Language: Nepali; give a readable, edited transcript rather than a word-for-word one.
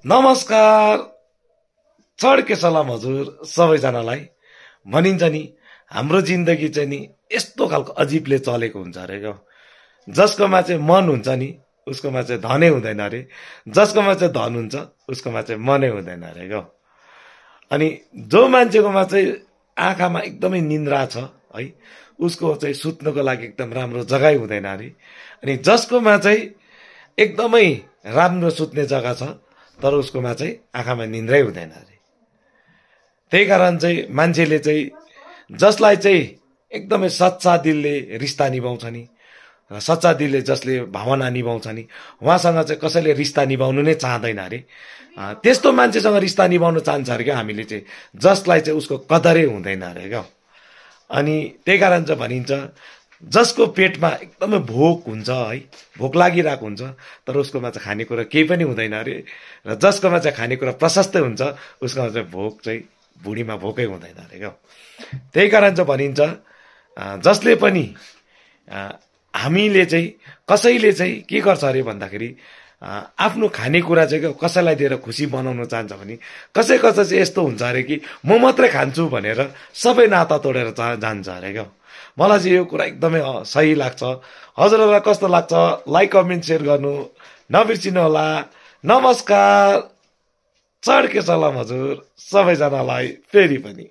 नमस्कार, चढ्के सलाम हजुर सबैजनालाई। भनिन्छ नि हाम्रो जिन्दगी चाहिँ नि यस्तो खालको अजीबले चलेको हुन्छ अरे क्या। जसकोमा चाहिँ मन हुन्छ नि उसकोमा चाहिँ धनै हुँदैन अरे, जसकोमा चाहिँ धन हुन्छ उसकोमा चाहिँ मनै हुँदैन अरे क्या। अनि जो मान्छेकोमा चाहिँ आँखामा एकदमै निन्द्रा छ है, उसको चाहिँ सुत्नको लागि एकदम राम्रो जग्गै हुँदैन अरे। अनि जसकोमा चाहिँ एकदमै राम्रो सुत्ने जग्गा छ तर उसकोमा चाहिँ आँखामा निन्द्रै हुँदैन अरे। त्यही कारण चाहिँ मान्छेले चाहिँ जसलाई चाहिँ एकदमै सच्चा दिलले रिस्ता निभाउँछ नि, र सच्चा दिलले जसले भावना निभाउँछ नि, उहाँसँग चाहिँ कसैले रिस्ता निभाउनु नै चाहँदैन अरे। त्यस्तो मान्छेसँग रिस्ता निभाउनु चाहन्छ अरे क्या हामीले चाहिँ, जसलाई चाहिँ उसको कदरै हुँदैन अरे क्या। अनि त्यही कारण चाहिँ भनिन्छ जसको पेटमा एकदमै भोक हुन्छ है, भोक लागिरहेको हुन्छ तर उसकोमा चाहिँ खानेकुरा केही पनि हुँदैन अरे, र जसकोमा चाहिँ खानेकुरा प्रशस्तै हुन्छ उसकोमा चाहिँ भोक चाहिँ भुँडीमा भोकै हुँदैन अरे क्या। त्यही कारण चाहिँ भनिन्छ जसले पनि हामीले चाहिँ कसैले चाहिँ के गर्छ अरे भन्दाखेरि आफ्नो खानेकुरा चाहिँ कसैलाई दिएर खुसी बनाउन चाहन्छ भने कसै कसै चाहिँ यस्तो हुन्छ अरे कि म मात्रै खान्छु भनेर सबै नाता तोडेर जान्छ अरे क्या। मलाई चाहिँ यो कुरा एकदमै सही लाग्छ। हजुरहरूलाई कस्तो लाग्छ लाइक कमेन्ट सेयर गर्नु नबिर्सिनु होला। नमस्कार, चढ्के सलाम हजुर सबैजनालाई फेरि पनि।